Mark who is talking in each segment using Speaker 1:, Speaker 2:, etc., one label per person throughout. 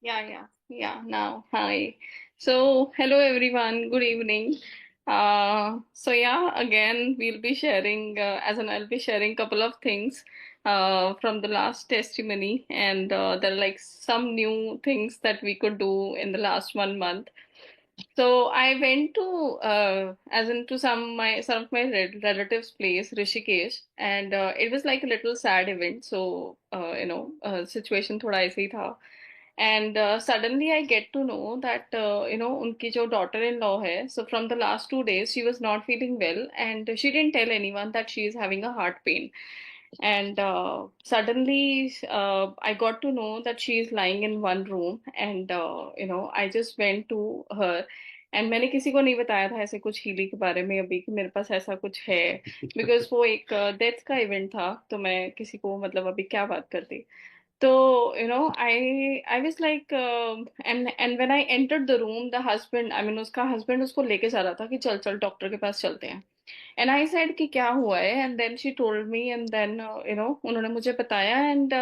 Speaker 1: Yeah. Now, hi. So, hello everyone. Good evening. Again, we'll be sharing, I'll be sharing couple of things from the last testimony, and there are like some new things that we could do in the last 1 month. So I went to as into some of my relatives' place, Rishikesh, and it was like a little sad event. So situation थोड़ा ऐसे ही था. And suddenly I get to know that उनकी जो daughter-in-law है, so from the last 2 days she was not feeling well, and she didn't tell anyone that she is having a heart pain. And suddenly I got to know that she is lying in one room, and I just went to her. And मैंने किसी को नहीं बताया था ऐसे कुछ Healy के बारे में अभी कि मेरे पास ऐसा कुछ है, बिकॉज वो एक डेथ का इवेंट था, तो मैं किसी को मतलब अभी क्या बात करती. तो I was like, and when I entered the room, the husband, I mean उसका हस्बैंड उसको लेके जा रहा था कि चल चल डॉक्टर के पास चलते हैं. एंड आई सेड कि क्या हुआ है, and then she told me, and then उन्होंने मुझे बताया. And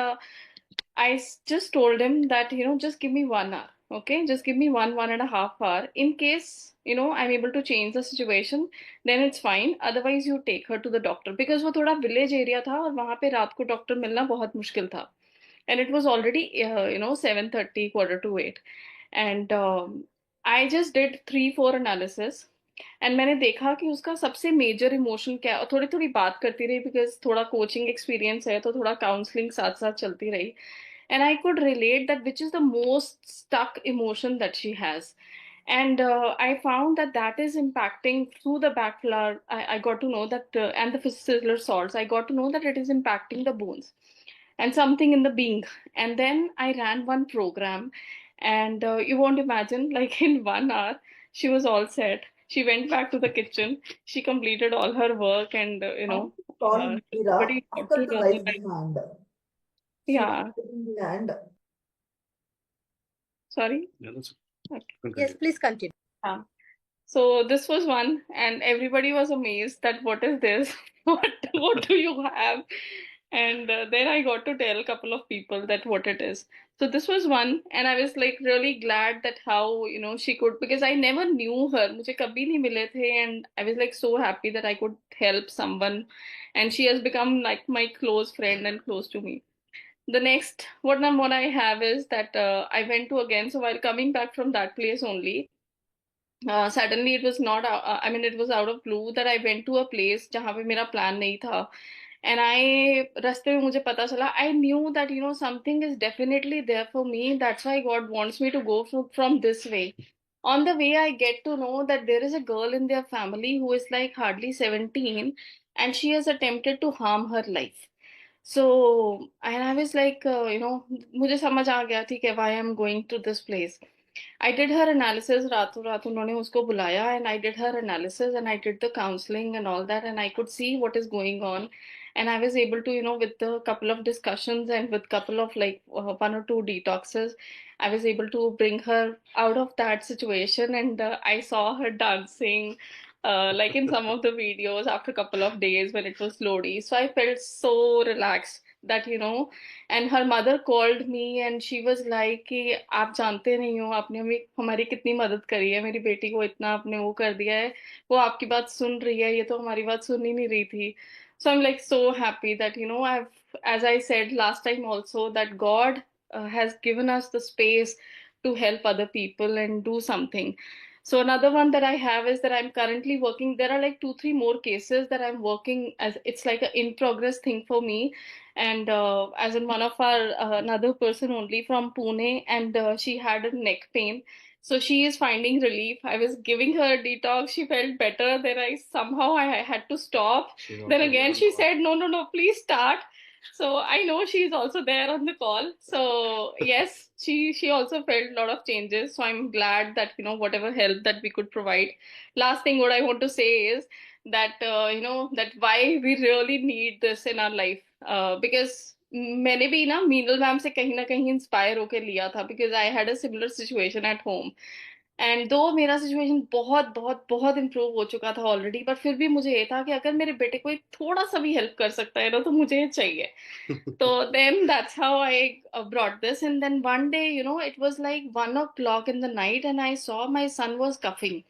Speaker 1: I just told him that, just give me 1 hour, okay? Just give me 1.5 hour. In case, I'm able to change the situation, then it's fine. Otherwise, you take her to the doctor. Because वो थोड़ा village area था और वहाँ पे रात को doctor मिलना बहुत मुश्किल था. And it was already, 7:30, quarter to 8. And I just did 3-4 analysis. And मैंने देखा कि उसका सबसे मेजर इमोशन क्या, थोड़ी थोड़ी बात करती रही बिकॉज थोड़ा कोचिंग एक्सपीरियंस है, तो थोड़ा काउंसलिंग साथ साथ चलती रही. And I could relate that which is the most stuck emotion that she has. And I found that that is impacting through the back flower. I got to know that, and the fistula salts, I got to know that it is impacting the bones and something in the being. And then I ran one program, and you won't imagine, like in 1 hour, she was all set. She went back to the kitchen. She completed all her work, and
Speaker 2: How to call Mira
Speaker 1: everybody got
Speaker 2: after
Speaker 1: to
Speaker 2: the
Speaker 1: know
Speaker 2: rise
Speaker 1: that.
Speaker 2: demand. She was
Speaker 1: Yeah,
Speaker 2: taking the land.
Speaker 1: sorry. Yeah, that's okay.
Speaker 3: Yes, please continue.
Speaker 1: Yeah. So this was one, and everybody was amazed that what is this? What do you have? And then I got to tell a couple of people that what it is. So this was one, and I was like really glad that how she could, because I never knew her. मुझे कभी नहीं मिले थे, and I was like so happy that I could help someone, and she has become like my close friend and close to me. The next what I have is that I went to again. So while coming back from that place only, suddenly it was not I mean it was out of blue that I went to a place जहाँ पे मेरा plan नहीं था. And I रास्ते में मुझे पता चला, I knew that something is definitely there for me. That's why God wants me to go from this way. On the way, I get to know that there is a girl in their family who is like hardly 17, and she has attempted to harm her life. So, and I was like, मुझे समझ आ गया, ठीक है, why I'm going to this place. I did her analysis, रातों रात उन्होंने उसको बुलाया, and I did her analysis, and I did the counseling and all that, and I could see what is going on. And I was able to, with a couple of discussions and with couple of like 1 or 2 detoxes, I was able to bring her out of that situation. And I saw her dancing, like in some of the videos after a couple of days when it was Lodi. So I felt so relaxed that, and her mother called me and she was like कि आप जानते नहीं हो, आपने हमें हमारी कितनी मदद करी है, मेरी बेटी को इतना आपने वो कर दिया है, वो आपकी बात सुन रही है, ये तो हमारी बात सुन ही नहीं रही थी. So I'm like so happy that I've, as I said last time also, that God has given us the space to help other people and do something. So another one that I have is that I'm currently working. There are like 2-3 more cases that I'm working as, it's like a in progress thing for me. And as in one of our another person only from Pune, and she had a neck pain, so she is finding relief. I was giving her detox, she felt better, then I had to stop. Then again she said no, no, no, please start. So I know she's also there on the call. So yes, she also felt a lot of changes, so I'm glad that whatever help that we could provide. Last thing what I want to say is that that why we really need this in our life, because मैंने भी ना Meenal ma'am से कहीं ना कहीं inspire होकर लिया था, because I had a similar situation at home. And दो मेरा सिचुएशन बहुत बहुत बहुत इम्प्रूव हो चुका था ऑलरेडी, पर फिर भी मुझे ये था कि अगर मेरे बेटे को एक थोड़ा सा भी हेल्प कर सकता है ना, तो मुझे ये चाहिए. So then that's how I brought this. And then one day, it was like 1 o'clock in the night, and I saw my son was coughing.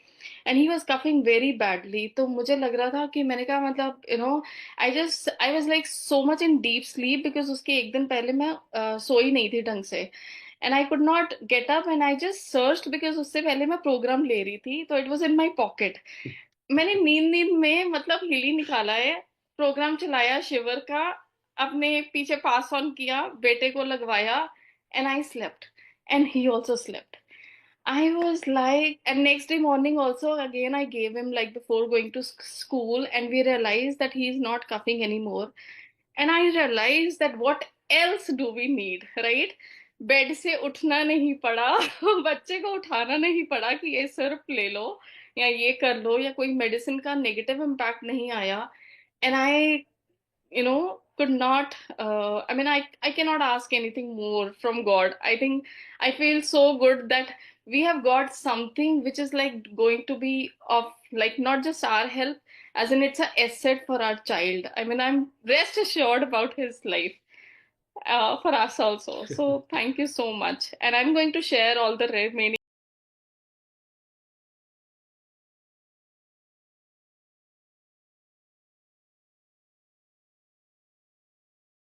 Speaker 1: And he was coughing very badly. तो मुझे लग रहा था कि मैंने कहा मतलब I was like so much in deep sleep because उसके एक दिन पहले मैं सोई नहीं थी ढंग से. And I could not get up, and I just searched because उससे पहले मैं प्रोग्राम ले रही थी, तो it was in my pocket. मैंने नींद नींद में मतलब हिली निकाला है, प्रोग्राम चलाया शिवर का, अपने पीछे पास ऑन किया, बेटे को लगवाया, and I slept, and he also slept. I was like, and next day morning also, again, I gave him like before going to school, and we realized that he's not coughing anymore. And I realized that what else do we need, right? Bed से उठना नहीं पड़ा, बच्चे को उठाना नहीं पड़ा कि ये सिर्फ ले लो या ये कर लो, या कोई मेडिसिन का नेगेटिव इम्पैक्ट नहीं आया. And I could not, I cannot ask anything more from God. I think I feel so good that we have got something which is like going to be of like not just our help, as in it's a asset for our child. I'm rest assured about his life, for us also. So thank you so much, and I'm going to share all the remaining